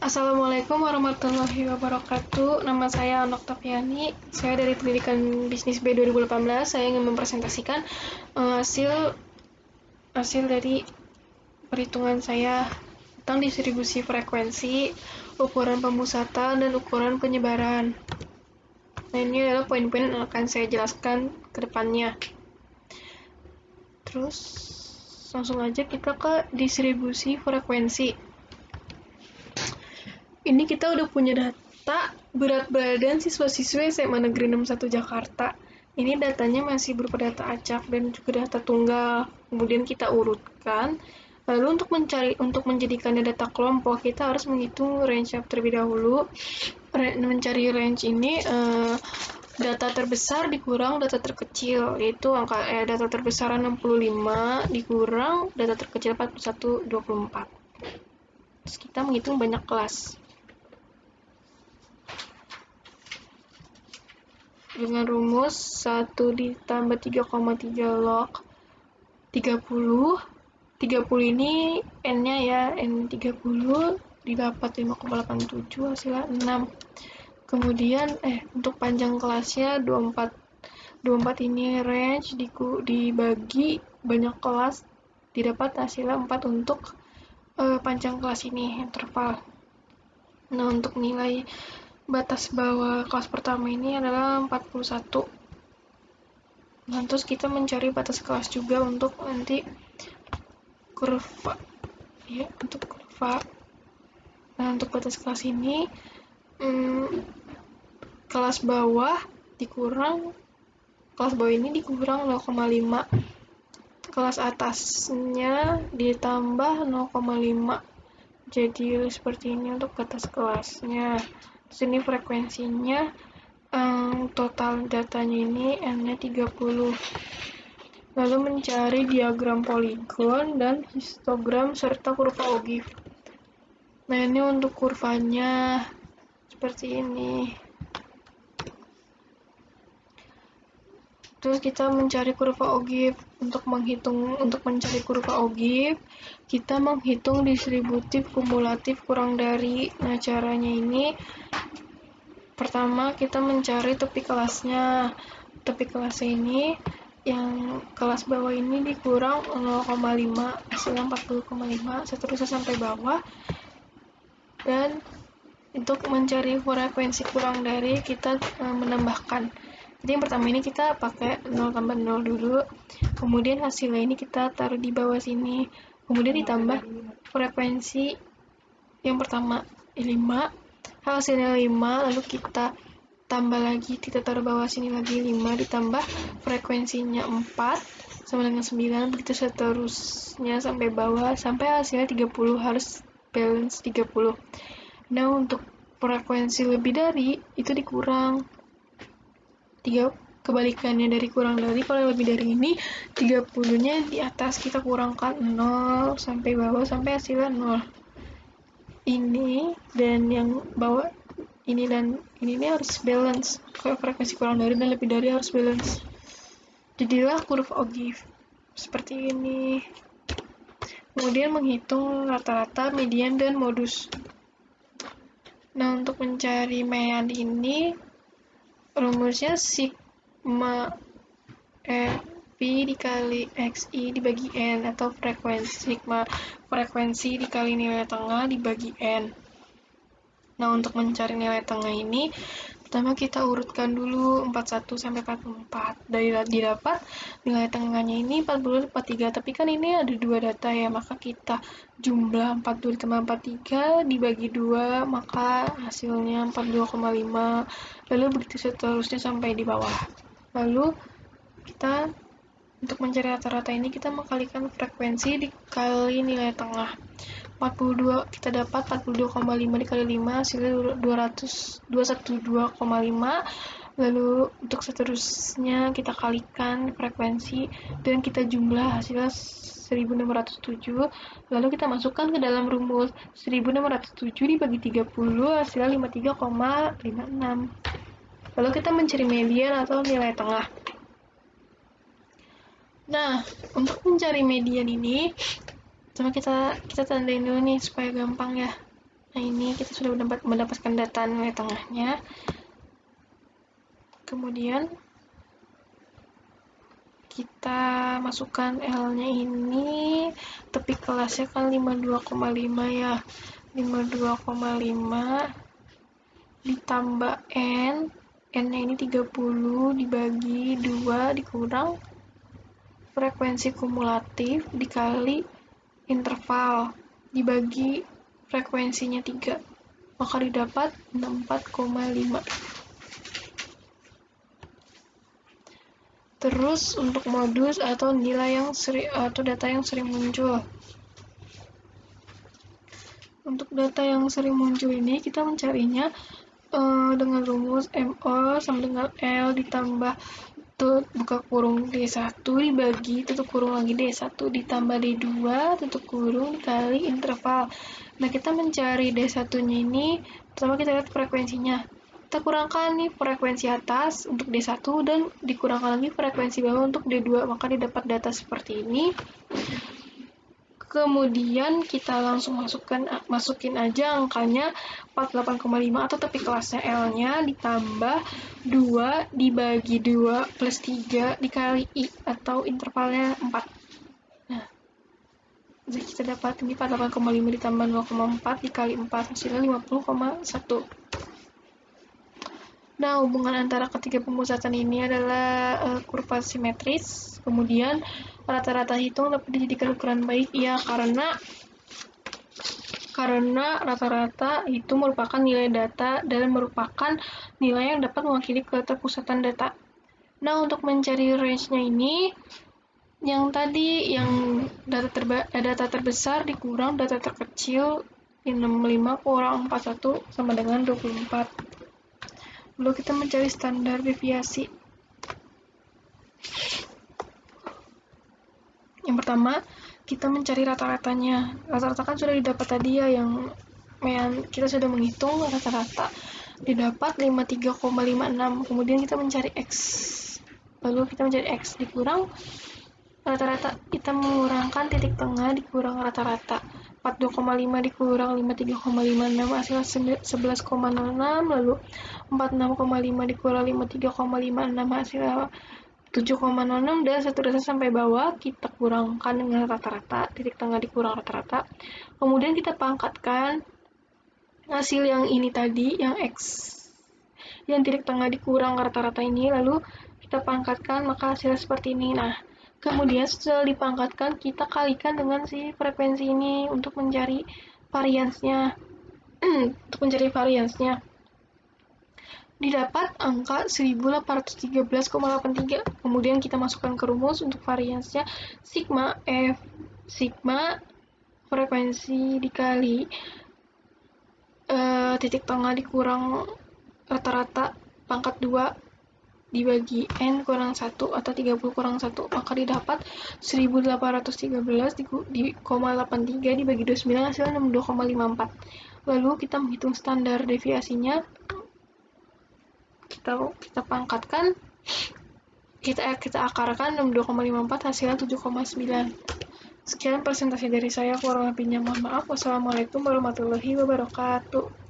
Assalamualaikum warahmatullahi wabarakatuh. Nama saya Anok Tapiani. Saya dari Pendidikan Bisnis B 2018. Saya ingin mempresentasikan hasil dari perhitungan saya tentang distribusi frekuensi, ukuran pemusatan, dan ukuran penyebaran. Nah, ini adalah poin-poin yang akan saya jelaskan ke depannya. Terus, langsung aja kita ke distribusi frekuensi. Ini kita udah punya data berat badan siswa-siswi SMA Negeri 61 Jakarta. Ini datanya masih berupa data acak dan juga data tunggal. Kemudian kita urutkan. Lalu untuk menjadikannya data kelompok, kita harus menghitung range terlebih dahulu. Mencari range ini data terbesar dikurang data terkecil, yaitu data terbesar 65 dikurang data terkecil 41 24. Terus kita menghitung banyak kelas. Dengan rumus 1 ditambah 3,3 log 30. 30 ini N-nya ya, N30 didapat 5,87 hasilnya 6. Kemudian untuk panjang kelasnya 24. 24 ini range dibagi banyak kelas didapat hasilnya 4 untuk panjang kelas ini, interval. Nah, untuk nilai batas bawah kelas pertama ini adalah 41. Nah, terus kita mencari batas kelas juga untuk nanti kurva. Ya, untuk kurva. Nah, untuk batas kelas ini kelas bawah ini dikurang 0,5. Kelas atasnya ditambah 0,5. Jadi seperti ini untuk batas kelasnya. Terus ini frekuensinya total datanya ini N-nya 30. Lalu mencari diagram poligon dan histogram serta kurva Ogive. Nah, ini untuk kurvanya seperti ini. Terus kita mencari kurva Ogive. Untuk mencari kurva Ogive, kita menghitung distributif kumulatif kurang dari. Nah, caranya ini pertama kita mencari tepi kelasnya. Tepi kelasnya ini yang kelas bawah ini dikurang 0,5 hasilnya 40,5, seterusnya sampai bawah. Dan untuk mencari frekuensi kurang dari, kita menambahkan. Jadi yang pertama ini kita pakai 0 tambah 0 dulu, kemudian hasilnya ini kita taruh di bawah sini, kemudian ditambah frekuensi yang pertama 5, hasilnya 5, lalu kita tambah lagi, kita taruh bawah sini lagi 5, ditambah frekuensinya 4 sama dengan 9, begitu seterusnya sampai bawah, sampai hasilnya 30, harus balance 30. Nah, untuk frekuensi lebih dari itu dikurang 3, kebalikannya dari kurang dari. Kalau lebih dari ini 30-nya di atas kita kurangkan 0 sampai bawah sampai hasilnya 0. Ini dan yang bawah ini dan ini harus balance. Kalau frekuensi kurang dari dan lebih dari harus balance. Jadilah kurva Ogive seperti ini. Kemudian menghitung rata-rata, median, dan modus. Nah, untuk mencari median ini rumusnya sigma P dikali XI dibagi N, atau frekuensi dikali nilai tengah dibagi N. Nah, untuk mencari nilai tengah ini, pertama kita urutkan dulu 41 sampai 44. Didapat nilai tengahnya ini 40 43, tapi kan ini ada dua data ya, maka kita jumlah 42 ditambah 43 dibagi 2, maka hasilnya 42,5. Lalu begitu seterusnya sampai di bawah. Lalu kita untuk mencari rata-rata ini kita mengkalikan frekuensi dikali nilai tengah. 42 kita dapat 42,5 dikali 5 hasilnya 212,5. Lalu untuk seterusnya kita kalikan frekuensi dan kita jumlah hasilnya 1607. Lalu kita masukkan ke dalam rumus 1607 dibagi 30 hasilnya 53,56. Lalu kita mencari median atau nilai tengah. Nah, untuk mencari median ini, coba kita tandain dulu nih supaya gampang ya. Nah, ini kita sudah mendapatkan data nilai tengahnya. Kemudian kita masukkan L-nya ini, tepi kelasnya kan 52,5 ya. 52,5 ditambah N, N-nya ini 30 dibagi 2 dikurang frekuensi kumulatif dikali interval dibagi frekuensinya 3, maka didapat 64,5. Terus untuk modus atau nilai yang atau data yang sering muncul. Untuk data yang sering muncul ini kita mencarinya dengan rumus MO sama dengan L ditambah buka kurung D1 dibagi tutup kurung lagi D1 ditambah D2 tutup kurung dikali interval. Nah, kita mencari D1-nya ini, pertama kita lihat frekuensinya. Kita kurangkan nih frekuensi atas untuk D1 dan dikurangkan lagi frekuensi bawah untuk D2, maka didapat data seperti ini. Kemudian kita langsung masukin aja angkanya 48,5 atau tepi kelasnya L-nya ditambah 2 dibagi 2 plus 3 dikali I atau intervalnya 4. Nah, jadi kita dapat ini 48,5 ditambah 0,4 dikali 4 hasilnya 50,1. Nah, hubungan antara ketiga pemusatan ini adalah kurva simetris. Kemudian rata-rata hitung dapat dijadikan ukuran baik ya, karena rata-rata itu merupakan nilai data dan merupakan nilai yang dapat mewakili keterpusatan data. Nah, untuk mencari range-nya ini, yang tadi yang data terbesar dikurang data terkecil 65 kurang 41 sama dengan 24. Lalu kita mencari standar deviasi. Yang pertama, kita mencari rata-ratanya. Rata-rata kan sudah didapat tadi ya, yang kita sudah menghitung rata-rata. Didapat 53,56. Kemudian kita mencari X. Lalu kita mencari X dikurang rata-rata. Kita mengurangkan titik tengah dikurang rata-rata. 42,5 dikurang 53,56 hasil 11,06, lalu 46,5 dikurang 53,56 hasil 7,06, dan seterusnya sampai bawah kita kurangkan dengan rata-rata, titik tengah dikurang rata-rata. Kemudian kita pangkatkan hasil yang ini tadi, yang X, yang titik tengah dikurang rata-rata ini, lalu kita pangkatkan, maka hasilnya seperti ini. Nah, kemudian setelah dipangkatkan, kita kalikan dengan si frekuensi ini untuk mencari variansnya. Didapat angka 1813,83. Kemudian kita masukkan ke rumus untuk variansnya sigma F, sigma frekuensi dikali titik tengah dikurang rata-rata pangkat 2 dibagi N kurang 1 atau 30 kurang 1, maka didapat 1813,83 dibagi 29 hasilnya 62,54. Lalu kita menghitung standar deviasinya, kita pangkatkan, kita akarkan 62,54 hasilnya 7,9. Sekian presentasi dari saya, kurang lebihnya mohon maaf. Wassalamualaikum warahmatullahi wabarakatuh.